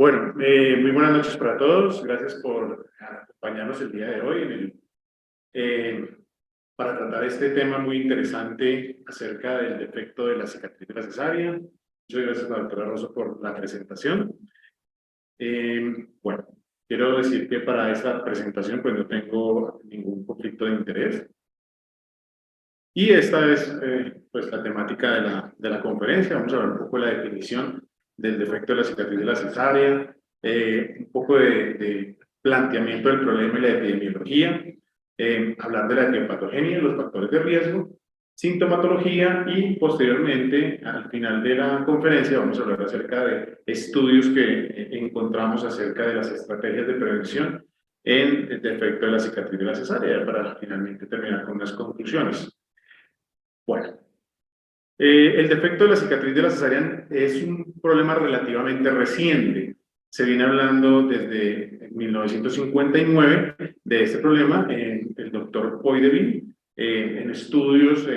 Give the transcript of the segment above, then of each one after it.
Muy buenas noches para todos. Gracias por acompañarnos el día de hoy para tratar este tema muy interesante acerca del defecto de la cicatriz de la cesárea. Muchas gracias a la doctora Rosso por la presentación. Bueno, quiero decir que para esta presentación pues no tengo ningún conflicto de interés. Y esta es pues la temática de la conferencia. Vamos a hablar un poco de la definición del defecto de la cicatriz de la cesárea, un poco de planteamiento del problema y la epidemiología, hablar de la etiopatogenia, los factores de riesgo, sintomatología y posteriormente, al final de la conferencia, vamos a hablar acerca de estudios que encontramos acerca de las estrategias de prevención en el defecto de la cicatriz de la cesárea, para finalmente terminar con unas conclusiones. Bueno, el defecto de la cicatriz de la cesárea es un problema relativamente reciente. Se viene hablando desde 1959 de este problema. El doctor Poidevin, en estudios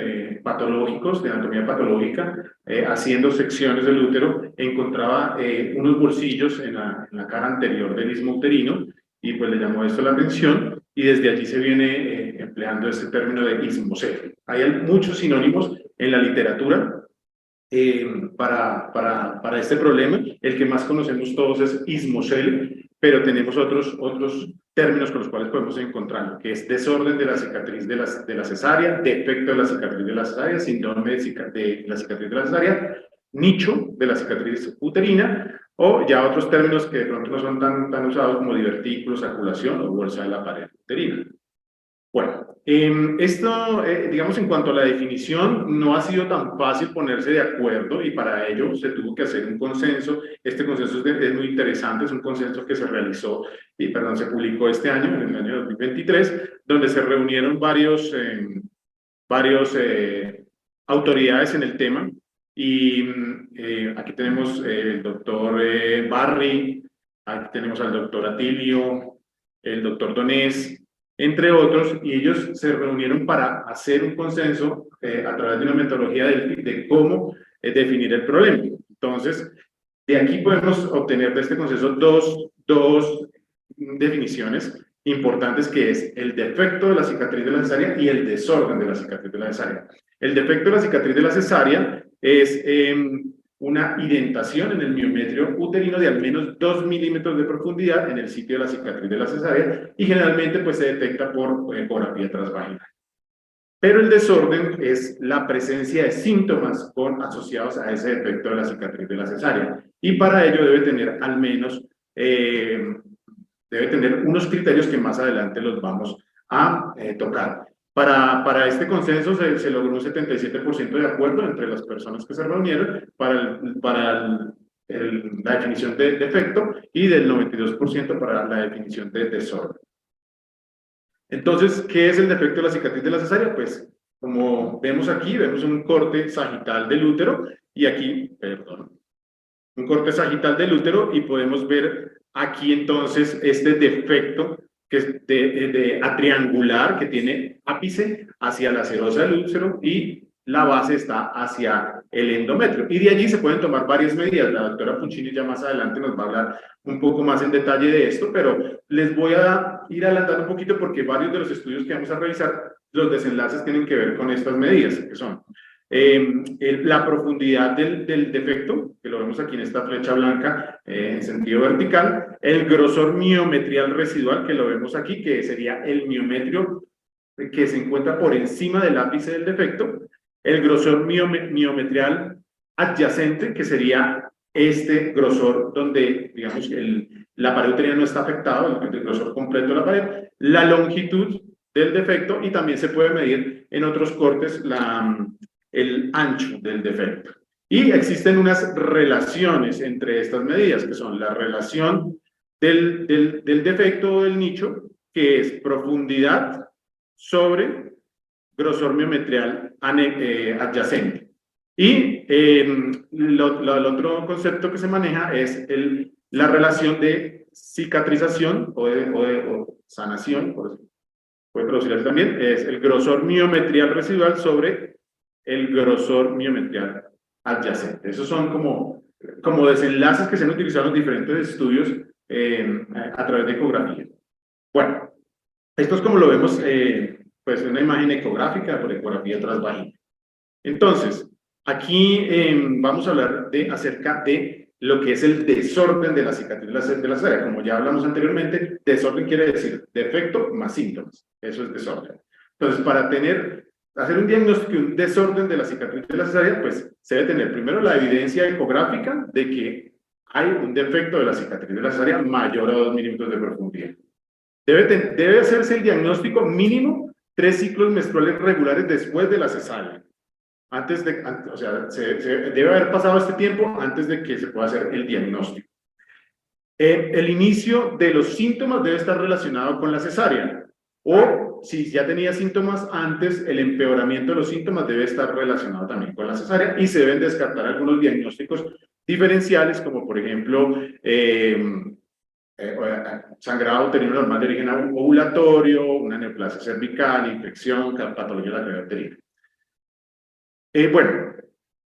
patológicos, de anatomía patológica, haciendo secciones del útero, encontraba unos bolsillos en la cara anterior del istmo uterino y pues le llamó esto la atención y desde allí se viene empleando este término de ismocele. Hay muchos sinónimos en la literatura para este problema. El que más conocemos todos es ismocele, pero tenemos otros términos con los cuales podemos encontrarlo, que es desorden de la cicatriz de la cesárea, defecto de la cicatriz de la cesárea, síndrome de la cicatriz de la cesárea, nicho de la cicatriz uterina, o ya otros términos que de pronto no son tan usados como divertículo, saculación o bolsa de la pared uterina. Bueno, esto, digamos, en cuanto a la definición, no ha sido tan fácil ponerse de acuerdo y para ello se tuvo que hacer un consenso. Este consenso es muy interesante, es un consenso que se realizó, se publicó este año, en el año 2023, donde se reunieron varios autoridades en el tema. Y aquí tenemos el doctor Barry, aquí tenemos al doctor Atilio, el doctor Donés, entre otros, y ellos se reunieron para hacer un consenso a través de una metodología de cómo definir el problema. Entonces, de aquí podemos obtener de este consenso dos definiciones importantes, que es el defecto de la cicatriz de la cesárea y el desorden de la cicatriz de la cesárea. El defecto de la cicatriz de la cesárea es una indentación en el miometrio uterino de al menos 2 milímetros de profundidad en el sitio de la cicatriz de la cesárea y generalmente pues se detecta por ecografía transvaginal. Pero el desorden es la presencia de síntomas asociados a ese defecto de la cicatriz de la cesárea y para ello debe tener al menos unos criterios que más adelante los vamos a tocar. Para este consenso se logró un 77% de acuerdo entre las personas que se reunieron para la definición de defecto y del 92% para la definición de desorden. Entonces, ¿qué es el defecto de la cicatriz de la cesárea? Pues, como vemos aquí, vemos un corte sagital del útero y aquí, un corte sagital del útero y podemos ver aquí entonces este defecto que es de triangular, que tiene ápice hacia la serosa del útero y la base está hacia el endometrio. Y de allí se pueden tomar varias medidas. La doctora Puccini ya más adelante nos va a hablar un poco más en detalle de esto, pero les voy a ir adelantando un poquito porque varios de los estudios que vamos a revisar, los desenlaces tienen que ver con estas medidas, que son la profundidad del defecto, que lo vemos aquí en esta flecha blanca en sentido vertical, el grosor miometrial residual, que lo vemos aquí, que sería el miometrio que se encuentra por encima del ápice del defecto, el grosor miometrial adyacente, que sería este grosor donde, digamos, la pared uterina no está afectada, el grosor completo de la pared, la longitud del defecto y también se puede medir en otros cortes el ancho del defecto. Y existen unas relaciones entre estas medidas, que son la relación del defecto del nicho, que es profundidad sobre grosor miometrial adyacente. Y el otro concepto que se maneja es la relación de cicatrización o sanación, puede producirse también, es el grosor miometrial residual sobre el grosor miometrial adyacente. Esos son como como desenlaces que se han utilizado en los diferentes estudios a través de ecografía. Bueno, esto es como lo vemos, pues una imagen ecográfica por ecografía transvaginal. Entonces, aquí vamos a hablar acerca de lo que es el desorden de la cicatriz de la cesárea. Como ya hablamos anteriormente, desorden quiere decir defecto más síntomas. Eso es desorden. Entonces, para hacer un diagnóstico de un desorden de la cicatriz de la cesárea, pues se debe tener primero la evidencia ecográfica de que hay un defecto de la cicatriz de la cesárea mayor a 2 milímetros de profundidad. Debe hacerse el diagnóstico mínimo 3 ciclos menstruales regulares después de la cesárea. O sea, debe haber pasado este tiempo antes de que se pueda hacer el diagnóstico. El inicio de los síntomas debe estar relacionado con la cesárea. O si ya tenía síntomas antes, el empeoramiento de los síntomas debe estar relacionado también con la cesárea y se deben descartar algunos diagnósticos diferenciales, como por ejemplo, sangrado uterino normal de origen ovulatorio, una neoplasia cervical, infección, patología de la cavidad uterina. Bueno,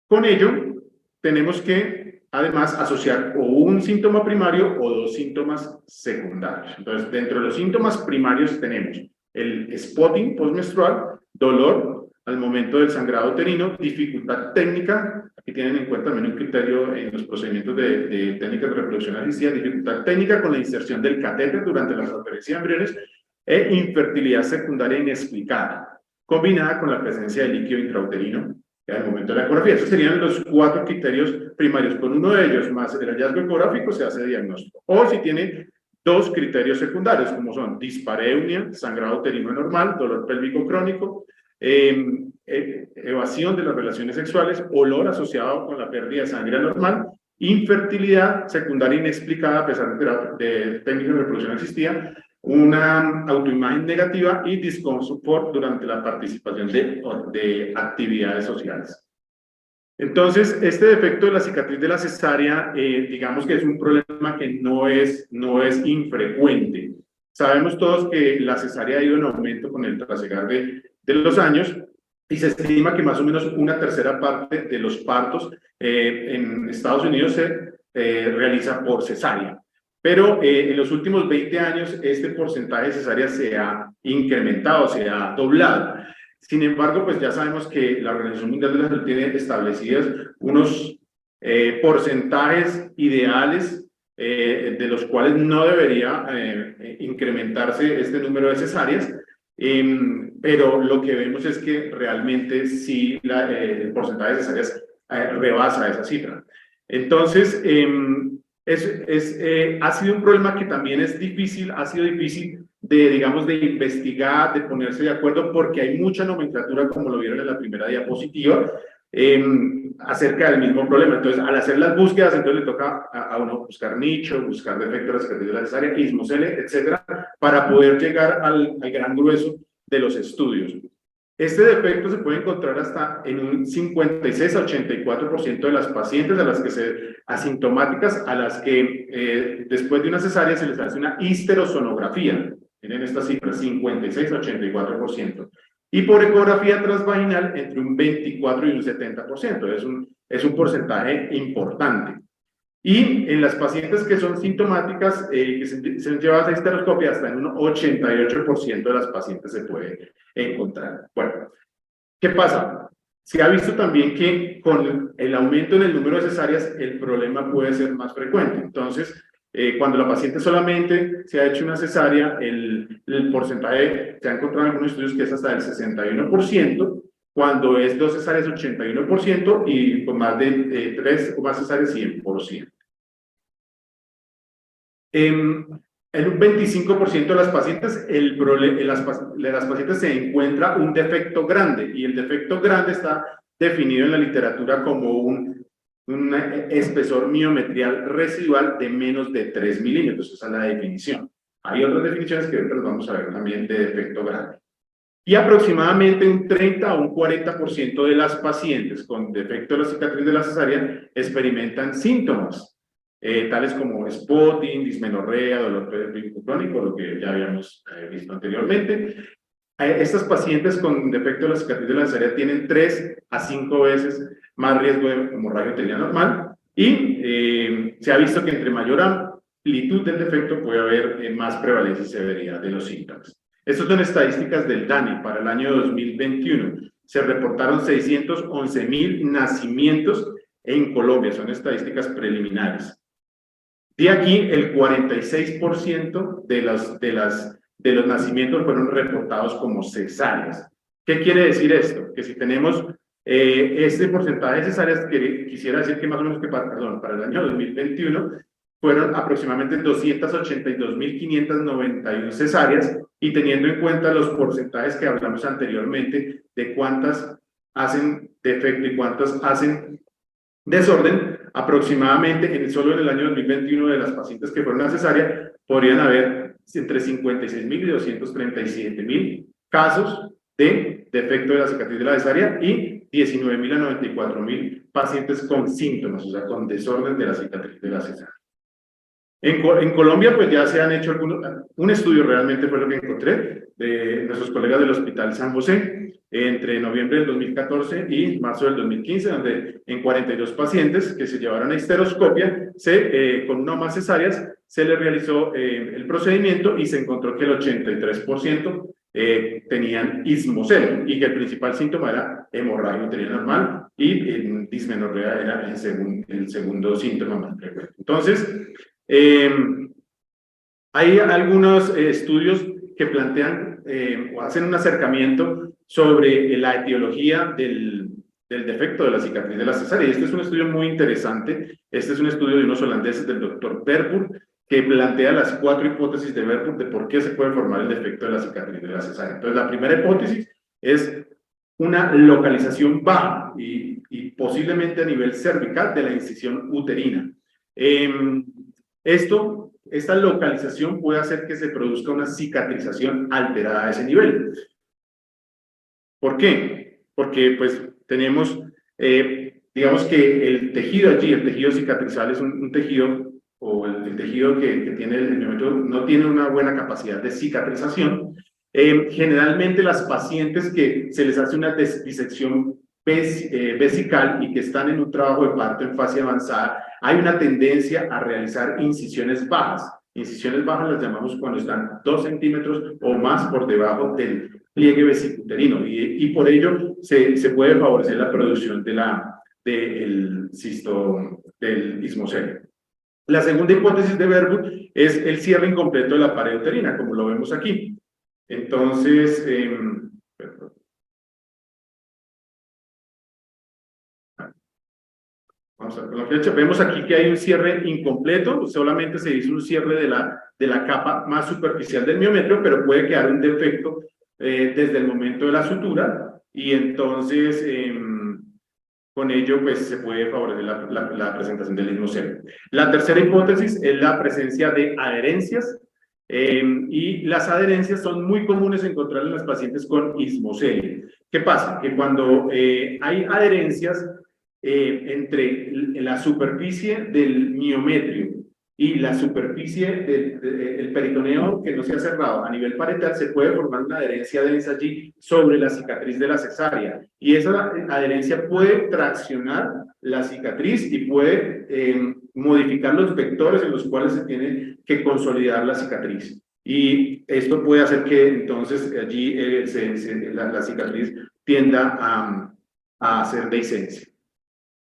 con ello tenemos que además asociar o un síntoma primario o 2 síntomas secundarios. Entonces, dentro de los síntomas primarios tenemos el spotting postmenstrual, dolor al momento del sangrado uterino, dificultad técnica, aquí tienen en cuenta también un criterio en los procedimientos de técnicas de reproducción asistida, dificultad técnica con la inserción del catéter durante la transferencia de embriones e infertilidad secundaria inexplicada, combinada con la presencia de líquido intrauterino al momento de la ecografía. Estos serían los 4 criterios primarios. Con uno de ellos, más el hallazgo ecográfico, se hace diagnóstico. O si tiene 2 criterios secundarios, como son dispareunia, sangrado uterino anormal, dolor pélvico crónico, evasión de las relaciones sexuales, olor asociado con la pérdida de sangre anormal, infertilidad secundaria inexplicada a pesar de técnicas de reproducción asistida, una autoimagen negativa y disconfort durante la participación de actividades sociales. Entonces, este defecto de la cicatriz de la cesárea, digamos que es un problema que no es infrecuente. Sabemos todos que la cesárea ha ido en aumento con el trasegar de los años y se estima que más o menos una tercera parte de los partos en Estados Unidos se realiza por cesárea. Pero en los últimos 20 años este porcentaje de cesáreas se ha incrementado, se ha doblado. Sin embargo, pues ya sabemos que la Organización Mundial de la Salud tiene establecidas unos porcentajes ideales de los cuales no debería incrementarse este número de cesáreas, pero lo que vemos es que realmente sí el porcentaje de cesáreas rebasa esa cifra. Entonces, ha sido un problema que también ha sido difícil digamos, de investigar, de ponerse de acuerdo, porque hay mucha nomenclatura, como lo vieron en la primera diapositiva, acerca del mismo problema. Entonces, al hacer las búsquedas, entonces le toca a uno buscar nicho, buscar defectos de la cicatriz de la cesárea, ismocele, etcétera, para poder llegar al gran grueso de los estudios. Este defecto se puede encontrar hasta en un 56 a 84% de las pacientes asintomáticas a las que después de una cesárea se les hace una histerosonografía. Miren estas cifras, 56 a 84%. Y por ecografía transvaginal entre un 24 y un 70%. Es un porcentaje importante. Y en las pacientes que son sintomáticas, que se han llevado a histeroscopia, hasta en un 88% de las pacientes se puede encontrar. Bueno, ¿qué pasa? Se ha visto también que con el aumento en el número de cesáreas, el problema puede ser más frecuente. Entonces, cuando la paciente solamente se ha hecho una cesárea, el porcentaje, se ha encontrado en algunos estudios que es hasta el 61%, cuando es 2 cesáreas 81% y con más de 3 o más cesáreas 100%. En un 25% de las pacientes, las pacientes se encuentra un defecto grande, y el defecto grande está definido en la literatura como un espesor miometrial residual de menos de 3 milímetros. Esa es la definición. Hay otras definiciones que ahorita vamos a ver también de defecto grande. Y aproximadamente un 30 a un 40% de las pacientes con defecto de la cicatriz de la cesárea experimentan síntomas, tales como spotting, dismenorrea, dolor pélvico crónico, lo que ya habíamos visto anteriormente. Estas pacientes con defecto de la cicatriz de la cesárea tienen 3 a 5 veces más riesgo de hemorragia uterina normal y se ha visto que entre mayor amplitud del defecto puede haber más prevalencia y severidad de los síntomas. Estas son estadísticas del DANE para el año 2021. Se reportaron 611.000 nacimientos en Colombia, son estadísticas preliminares. De aquí, el 46% de los nacimientos fueron reportados como cesáreas. ¿Qué quiere decir esto? Que si tenemos este porcentaje de cesáreas, quisiera decir que más o menos que para el año 2021 fueron aproximadamente 282.591 cesáreas, y teniendo en cuenta los porcentajes que hablamos anteriormente de cuántas hacen defecto y cuántas hacen desorden, aproximadamente solo en el año 2021 de las pacientes que fueron a cesárea podrían haber entre 56.000 y 237.000 casos de defecto de la cicatriz de la cesárea y 19.000 a 94.000 pacientes con síntomas, o sea, con desorden de la cicatriz de la cesárea. En Colombia, pues ya se han hecho un estudio, realmente fue lo que encontré, de nuestros colegas del Hospital San José, entre noviembre del 2014 y marzo del 2015, donde en 42 pacientes que se llevaron a histeroscopia, con no más cesáreas, se les realizó el procedimiento y se encontró que el 83% tenían ismocele, y que el principal síntoma era hemorragia uterina normal, y dismenorrea era el segundo síntoma más frecuente. Entonces, hay algunos estudios que plantean o hacen un acercamiento sobre la etiología del defecto de la cicatriz de la cesárea. Y este es un estudio muy interesante. Este es un estudio de unos holandeses, del doctor Verboer, que plantea las 4 hipótesis de Verboer de por qué se puede formar el defecto de la cicatriz de la cesárea. Entonces, la primera hipótesis es una localización baja y posiblemente a nivel cervical de la incisión uterina. Esta localización puede hacer que se produzca una cicatrización alterada a ese nivel. ¿Por qué? Porque pues tenemos, digamos que el tejido allí, el tejido cicatrizal es un tejido, o el tejido que tiene el miómetro no tiene una buena capacidad de cicatrización. Generalmente las pacientes que se les hace una disección vesical y que están en un trabajo de parto en fase avanzada, hay una tendencia a realizar incisiones bajas. Incisiones bajas las llamamos cuando están 2 centímetros o más por debajo del pliegue vesicuterino, y por ello se puede favorecer la producción del ismocele. La segunda hipótesis de Verboer es el cierre incompleto de la pared uterina, como lo vemos aquí. Entonces, vamos a ver con la flecha. Vemos aquí que hay un cierre incompleto, solamente se hizo un cierre de la capa más superficial del miometrio, pero puede quedar un defecto desde el momento de la sutura, y entonces con ello pues se puede favorecer la presentación del ismocele. La tercera hipótesis es la presencia de adherencias, y las adherencias son muy comunes encontrar en las pacientes con ismocele. ¿Qué pasa? Que cuando hay adherencias entre la superficie del miometrio y la superficie del peritoneo que no se ha cerrado a nivel parietal, se puede formar una adherencia densa allí sobre la cicatriz de la cesárea, y esa adherencia puede traccionar la cicatriz y puede modificar los vectores en los cuales se tiene que consolidar la cicatriz, y esto puede hacer que entonces allí la cicatriz tienda a ser dehiscencia.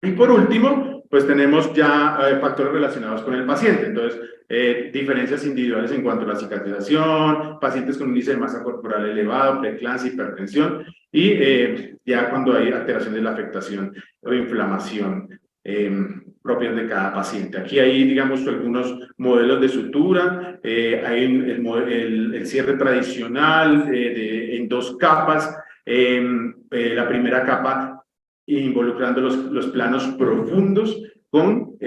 Y por último, pues tenemos ya factores relacionados con el paciente. Entonces, diferencias individuales en cuanto a la cicatrización, pacientes con un índice de masa corporal elevado, preeclampsia, hipertensión, y ya cuando hay alteración de la afectación o inflamación propias de cada paciente. Aquí hay, digamos, algunos modelos de sutura. Hay el cierre tradicional en 2 capas. La primera capa involucrando los planos profundos con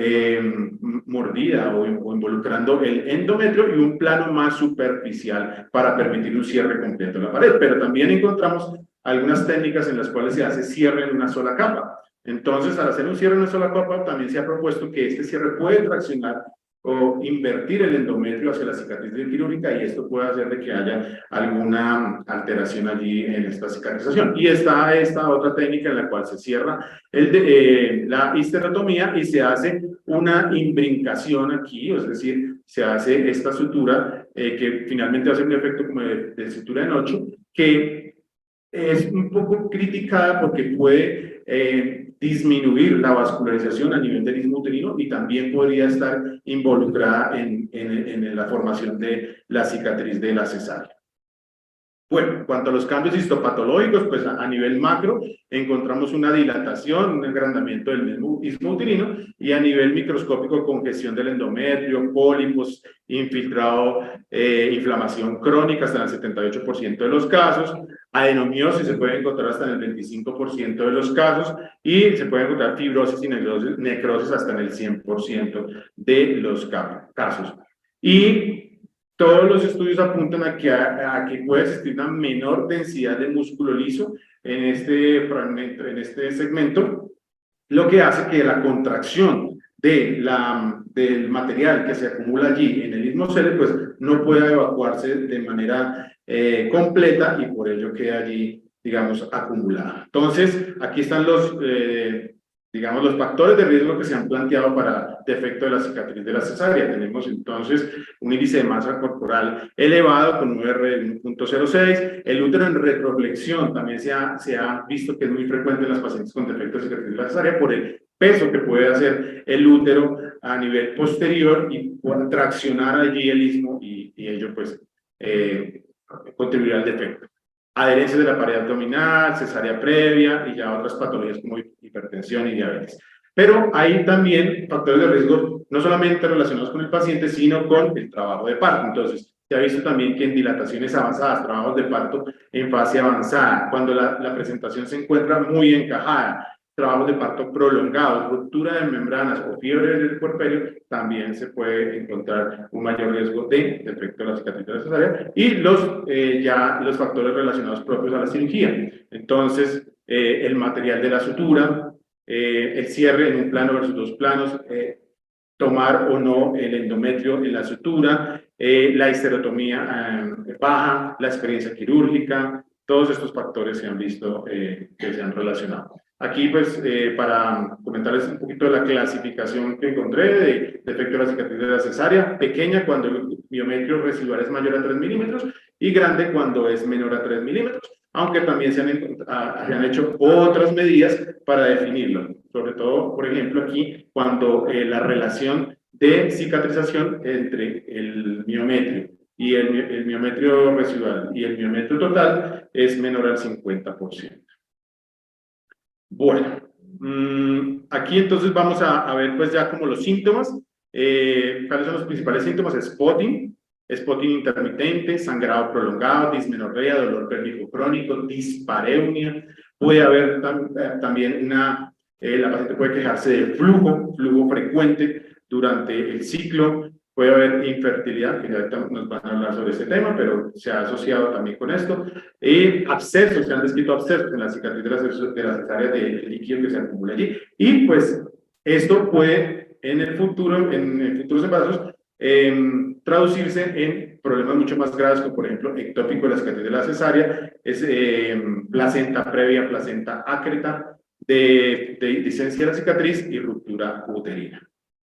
mordida o involucrando el endometrio, y un plano más superficial para permitir un cierre completo de la pared. Pero también encontramos algunas técnicas en las cuales se hace cierre en una sola capa. Entonces, al hacer un cierre en una sola capa, también se ha propuesto que este cierre puede traccionar o invertir el endometrio hacia la cicatriz quirúrgica, y esto puede hacer de que haya alguna alteración allí en esta cicatrización. Y está esta otra técnica en la cual se cierra la histerotomía y se hace una imbrincación aquí, es decir, se hace esta sutura que finalmente hace un efecto como de sutura en 8, que es un poco criticada porque puede disminuir la vascularización a nivel del istmo uterino y también podría estar involucrada en la formación de la cicatriz de la cesárea. Bueno, en cuanto a los cambios histopatológicos, pues a nivel macro encontramos una dilatación, un agrandamiento del mismo istmo uterino, y a nivel microscópico congestión del endometrio, pólipos, infiltrado, inflamación crónica hasta en el 78% de los casos, adenomiosis se puede encontrar hasta en el 25% de los casos, y se puede encontrar fibrosis y necrosis hasta en el 100% de los casos. Y todos los estudios apuntan a que puede existir una menor densidad de músculo liso en este fragmento, en este segmento, lo que hace que la contracción del material que se acumula allí en el istmo celes, pues no pueda evacuarse de manera completa y por ello queda allí, digamos, acumulada. Entonces, aquí están digamos, los factores de riesgo que se han planteado para defecto de la cicatriz de la cesárea. Tenemos entonces un índice de masa corporal elevado con un UR de 1.06, el útero en retroflexión también se ha visto que es muy frecuente en las pacientes con defecto de cicatriz de la cesárea por el peso que puede hacer el útero a nivel posterior y puede traccionar allí el istmo y ello pues contribuirá al defecto. Adherencia de la pared abdominal, cesárea previa y ya otras patologías como hipertensión y diabetes. Pero hay también factores de riesgo no solamente relacionados con el paciente, sino con el trabajo de parto. Entonces, se ha visto también que en dilataciones avanzadas, trabajos de parto en fase avanzada, cuando la presentación se encuentra muy encajada, trabajos de parto prolongados, ruptura de membranas o fiebre del puerperio, también se puede encontrar un mayor riesgo de defecto de la cicatriz de la cesárea y los factores relacionados propios a la cirugía. Entonces, el material de la sutura, el cierre en un plano versus dos planos, tomar o no el endometrio en la sutura, la histerotomía baja, la experiencia quirúrgica, todos estos factores se han visto que se han relacionado. Aquí, pues, para comentarles un poquito de la clasificación que encontré de defecto de la cicatriz de la cesárea, pequeña cuando el miometrio residual es mayor a 3 milímetros y grande cuando es menor a 3 milímetros, aunque también se han hecho otras medidas para definirlo, sobre todo, por ejemplo, aquí, cuando la relación de cicatrización entre el miometrio y el miometrio residual y el miometrio total es menor al 50%. Bueno, aquí entonces vamos a ver pues ya como los síntomas. ¿Cuáles son los principales síntomas? Spotting intermitente, sangrado prolongado, dismenorrea, dolor pélvico crónico, dispareunia. Puede haber también la paciente puede quejarse de flujo frecuente durante el ciclo. Puede haber infertilidad, que ya nos van a hablar sobre ese tema, pero se ha asociado también con esto. Abscesos, se han descrito abscesos en la cicatriz de la cesárea de líquido que se acumula allí. Y pues esto puede en futuros embarazos traducirse en problemas mucho más graves, como por ejemplo ectópico de la cicatriz de la cesárea, es placenta previa, placenta ácreta, de disencia de la cicatriz y ruptura uterina.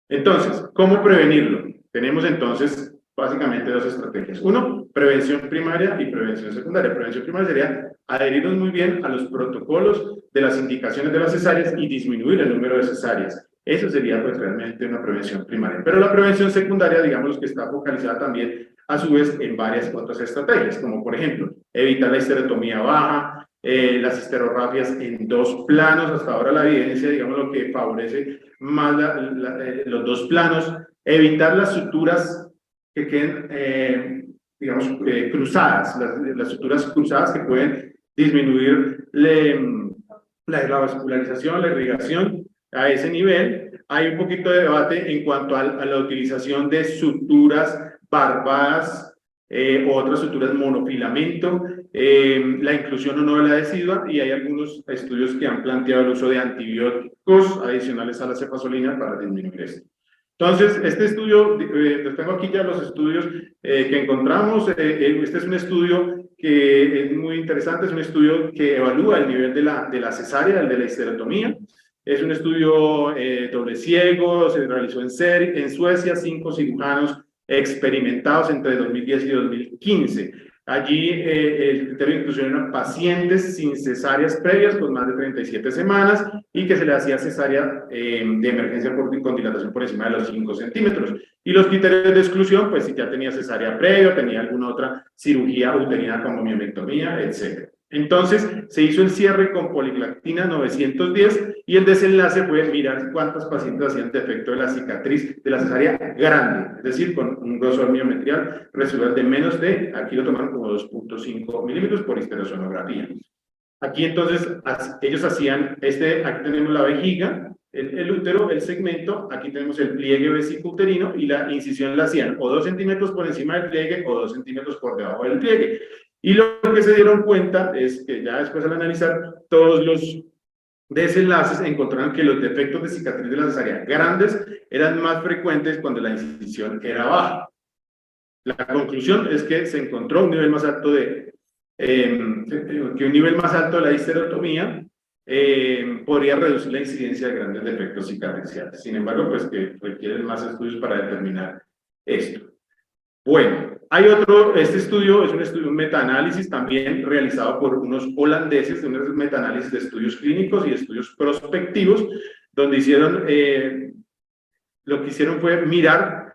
Entonces, ¿cómo prevenirlo? Tenemos entonces básicamente dos estrategias. Uno, prevención primaria y prevención secundaria. Prevención primaria sería adherirnos muy bien a los protocolos de las indicaciones de las cesáreas y disminuir el número de cesáreas. Eso sería pues realmente una prevención primaria. Pero la prevención secundaria, digamos que está focalizada también a su vez en varias otras estrategias, como por ejemplo, evitar la histerotomía baja, las histerorafias en dos planos. Hasta ahora la evidencia, digamos, lo que favorece más los dos planos, evitar las suturas que queden, digamos, cruzadas, las suturas cruzadas que pueden disminuir la vascularización, la irrigación a ese nivel. Hay un poquito de debate en cuanto a la utilización de suturas barbadas o otras suturas monofilamento, la inclusión o no de la decidua, y hay algunos estudios que han planteado el uso de antibióticos adicionales a la cefazolina para disminuir esto. Entonces, este estudio, les tengo aquí ya los estudios que encontramos. Este es un estudio que es muy interesante, es un estudio que evalúa el nivel de la cesárea, el de la histerectomía. Es un estudio doble ciego, se realizó en Suecia, 5 cirujanos experimentados entre 2010 y 2015. Allí el criterio de inclusión eran pacientes sin cesáreas previas con más de 37 semanas y que se le hacía cesárea de emergencia con dilatación por encima de los 5 centímetros. Y los criterios de exclusión, pues si ya tenía cesárea previa, tenía alguna otra cirugía uterina como miomectomía, etc. Entonces, se hizo el cierre con poliglactina 910 y el desenlace fue mirar cuántos pacientes hacían defecto de la cicatriz de la cesárea grande, es decir, con un grosor miometrial residual de menos de, aquí lo tomaron como 2.5 milímetros por histerosonografía. Aquí entonces ellos hacían, aquí tenemos la vejiga, el útero, el segmento, aquí tenemos el pliegue vesicouterino y la incisión la hacían o 2 centímetros por encima del pliegue o 2 centímetros por debajo del pliegue. Y lo que se dieron cuenta es que ya después al analizar todos los desenlaces encontraron que los defectos de cicatriz de la cesárea grandes eran más frecuentes cuando la incisión era baja. La conclusión es que se encontró un nivel más alto de la histerotomía podría reducir la incidencia de grandes defectos cicatriciales. Sin embargo, pues que requieren más estudios para determinar esto. Bueno, hay este estudio es un estudio, un metaanálisis también realizado por unos holandeses, un metaanálisis de estudios clínicos y estudios prospectivos, donde lo que hicieron fue mirar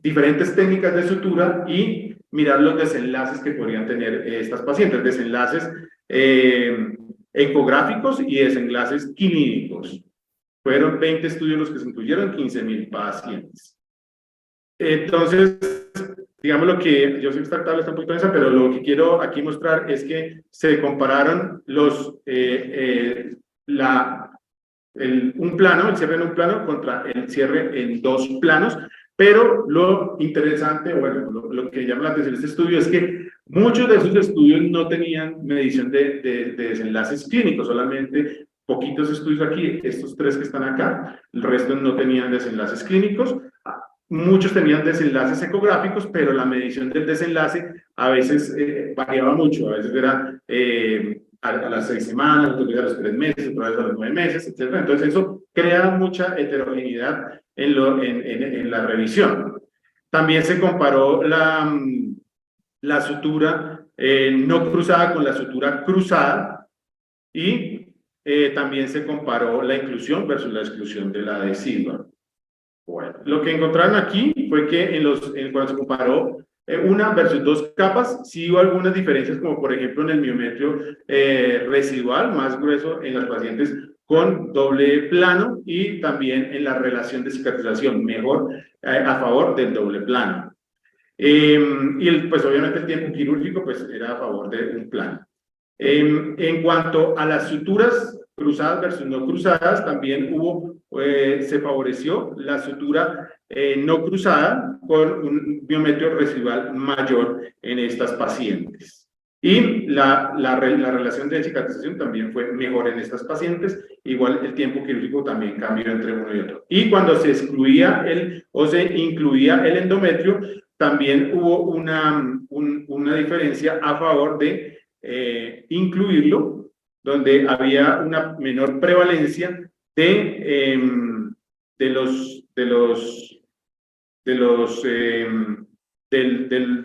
diferentes técnicas de sutura y mirar los desenlaces que podrían tener estas pacientes, desenlaces ecográficos y desenlaces clínicos. Fueron 20 estudios los que se incluyeron, 15.000 pacientes. Entonces, digamos lo que, yo sé que esta tabla está un poquito densa, pero lo que quiero aquí mostrar es que se compararon un plano, el cierre en un plano contra el cierre en 2 planos, pero lo interesante, bueno, lo que llama la atención de este estudio es que muchos de esos estudios no tenían medición de desenlaces clínicos, solamente poquitos estudios aquí, estos 3 que están acá, el resto no tenían desenlaces clínicos. Muchos tenían desenlaces ecográficos, pero la medición del desenlace a veces variaba mucho, a veces era a las 6 semanas, otra vez a los 3 meses, otra vez a los 9 meses, etc. Entonces eso crea mucha heterogeneidad en la revisión. También se comparó la sutura no cruzada con la sutura cruzada y también se comparó la inclusión versus la exclusión de la adhesiva. Bueno, lo que encontraron aquí fue que cuando se comparó una versus 2 capas, sí hubo algunas diferencias, como por ejemplo en el miometrio residual, más grueso en las pacientes con doble plano y también en la relación de cicatrización, mejor a favor del doble plano. Y pues obviamente el tiempo quirúrgico pues era a favor de un plano. En cuanto a las suturas cruzadas versus no cruzadas, también se favoreció la sutura no cruzada con un biometrio residual mayor en estas pacientes. Y la relación de cicatrización también fue mejor en estas pacientes, igual el tiempo quirúrgico también cambió entre uno y otro. Y cuando se excluía o se incluía el endometrio, también hubo una diferencia a favor de incluirlo, donde había una menor prevalencia del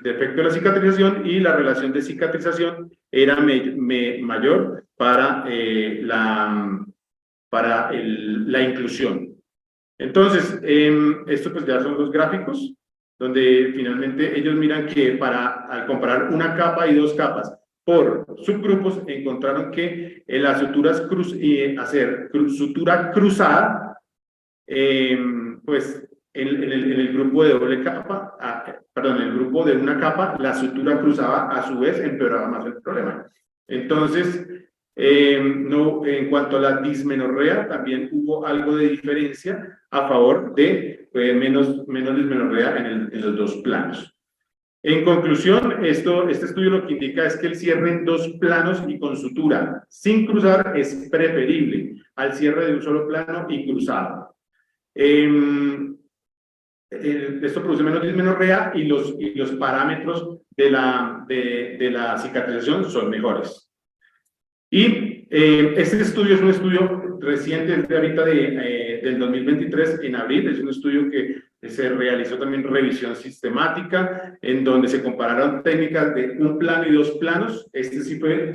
defecto de la cicatrización, y la relación de cicatrización era mayor para la inclusión. Entonces, esto pues ya son los gráficos, donde finalmente ellos miran que al comparar una capa y 2 capas por subgrupos, encontraron que en las suturas hacer sutura cruzada, pues en el grupo de doble capa, en el grupo de una capa, la sutura cruzada a su vez empeoraba más el problema. Entonces, en cuanto a la dismenorrea, también hubo algo de diferencia a favor de menos dismenorrea en los 2 planos. En conclusión, este estudio lo que indica es que el cierre en 2 planos y con sutura sin cruzar es preferible al cierre de un solo plano y cruzado. Esto produce menos dismenorrea y los parámetros de la cicatrización son mejores. Y este estudio es un estudio reciente es de ahorita del 2023, en abril. Es un estudio que se realizó también revisión sistemática, en donde se compararon técnicas de un plano y dos planos. Este sí fue,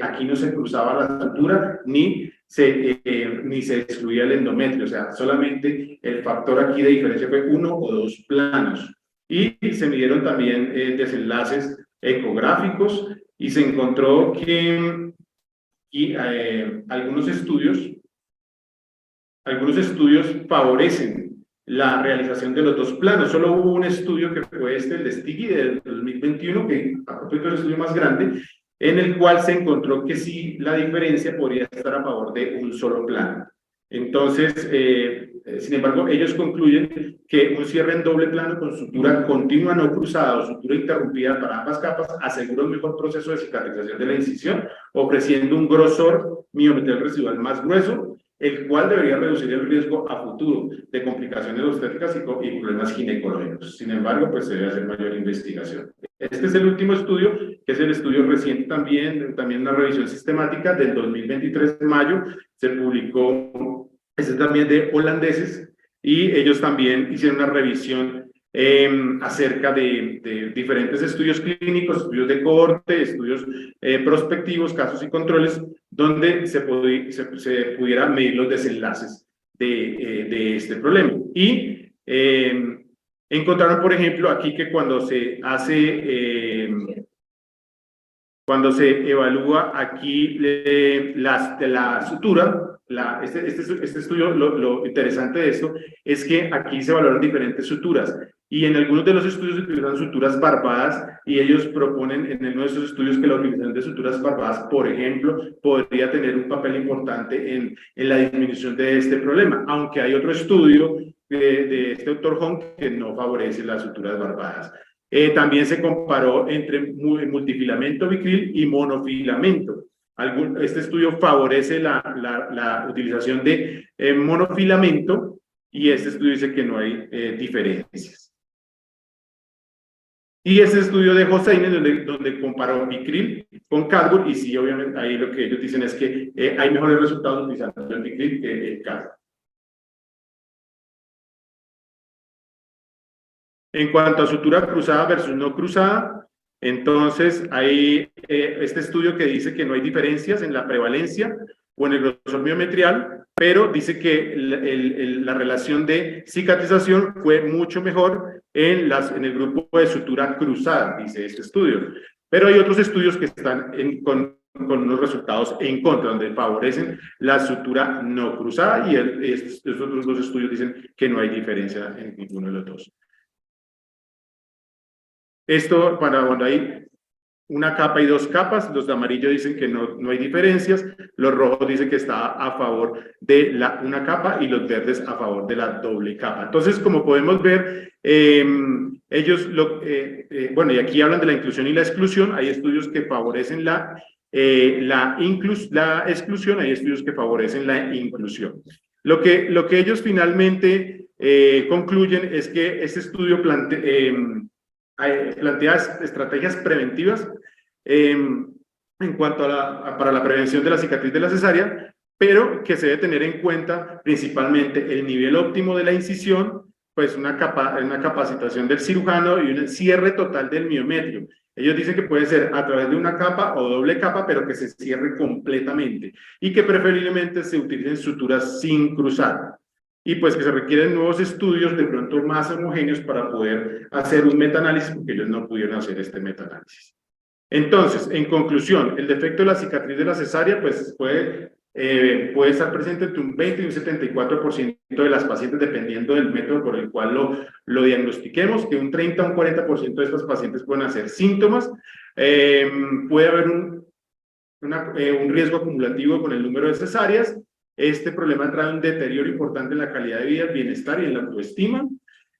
aquí no se cruzaba la estructura, ni se excluía el endometrio, o sea, solamente el factor aquí de diferencia fue uno o dos planos. Y se midieron también desenlaces ecográficos, y se encontró que algunos estudios favorecen la realización de los dos planos. Solo hubo un estudio que fue el de Stigui del 2021, que a propósito del estudio más grande, en el cual se encontró que sí la diferencia podría estar a favor de un solo plano. Entonces, sin embargo, ellos concluyen que un cierre en doble plano con sutura continua no cruzada o sutura interrumpida para ambas capas asegura un mejor proceso de cicatrización de la incisión, ofreciendo un grosor miometrial residual más grueso, el cual debería reducir el riesgo a futuro de complicaciones obstétricas y problemas ginecológicos. Sin embargo, pues se debe hacer mayor investigación. Este es el último estudio, que es el estudio reciente también una revisión sistemática del 2023 de mayo, se publicó, este es también de holandeses, y ellos también hicieron una revisión acerca de diferentes estudios clínicos, estudios de cohorte, estudios prospectivos, casos y controles, donde se pudiera medir los desenlaces de este problema. Y encontraron, por ejemplo, aquí que cuando se evalúa aquí la sutura, este estudio, lo interesante de esto es que aquí se valoran diferentes suturas, y en algunos de los estudios se utilizan suturas barbadas, y ellos proponen en uno de esos estudios que la utilización de suturas barbadas, por ejemplo, podría tener un papel importante en la disminución de este problema, aunque hay otro estudio de este doctor Hong que no favorece las suturas barbadas. También se comparó entre multifilamento bicril y monofilamento. Este estudio favorece la utilización de monofilamento, y este estudio dice que no hay diferencias. Y este estudio de Hosseini, donde comparó bicril con Cadwell, y sí, obviamente, ahí lo que ellos dicen es que hay mejores resultados utilizando el bicril que el Cadwell. En cuanto a sutura cruzada versus no cruzada, entonces hay este estudio que dice que no hay diferencias en la prevalencia o en el grosor miometrial, pero dice que la relación de cicatrización fue mucho mejor en el grupo de sutura cruzada, dice este estudio. Pero hay otros estudios que están con unos resultados en contra, donde favorecen la sutura no cruzada, y estos otros dos estudios dicen que no hay diferencia en ninguno de los dos. Esto para cuando hay una capa y dos capas, los de amarillo dicen que no hay diferencias, los rojos dicen que está a favor de una capa, y los verdes a favor de la doble capa. Entonces, como podemos ver, ellos, bueno, y aquí hablan de la inclusión y la exclusión. Hay estudios que favorecen la exclusión, hay estudios que favorecen la inclusión. Lo que ellos finalmente concluyen es que este estudio plantea estrategias preventivas en cuanto para la prevención de la cicatriz de la cesárea, pero que se debe tener en cuenta principalmente el nivel óptimo de la incisión, pues una capacitación del cirujano y un cierre total del miometrio. Ellos dicen que puede ser a través de una capa o doble capa, pero que se cierre completamente, y que preferiblemente se utilicen suturas sin cruzar. Y pues que se requieren nuevos estudios de pronto más homogéneos para poder hacer un metaanálisis, porque ellos no pudieron hacer este metaanálisis. Entonces, en conclusión, el defecto de la cicatriz de la cesárea pues puede estar presente entre un 20 y un 74% de las pacientes, dependiendo del método por el cual lo diagnostiquemos, que un 30 a un 40% de estas pacientes pueden hacer síntomas. Puede haber un riesgo acumulativo con el número de cesáreas. Este problema trae un deterioro importante en la calidad de vida, el bienestar y en la autoestima.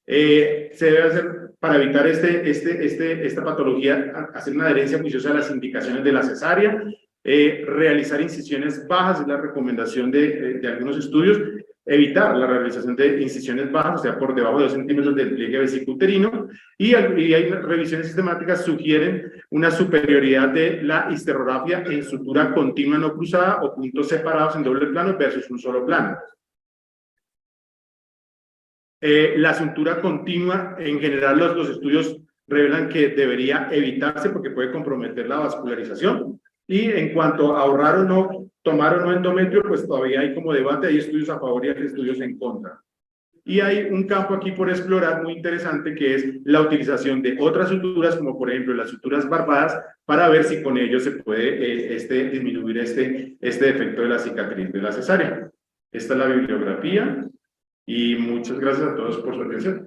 Se debe hacer, para evitar esta patología, hacer una adherencia juiciosa a las indicaciones de la cesárea, realizar incisiones bajas, es la recomendación de algunos estudios, evitar la realización de incisiones bajas, o sea, por debajo de 2 centímetros del pliegue vesículo-uterino, y hay revisiones sistemáticas sugieren una superioridad de la histerografía en sutura continua no cruzada o puntos separados en doble plano versus un solo plano. La sutura continua, en general los estudios revelan que debería evitarse porque puede comprometer la vascularización. Y en cuanto a ahorrar o no, tomar o no endometrio, pues todavía hay como debate, hay estudios a favor y hay estudios en contra. Y hay un campo aquí por explorar muy interesante que es la utilización de otras suturas, como por ejemplo las suturas barbadas, para ver si con ello se puede disminuir este efecto de la cicatriz de la cesárea. Esta es la bibliografía y muchas gracias a todos por su atención.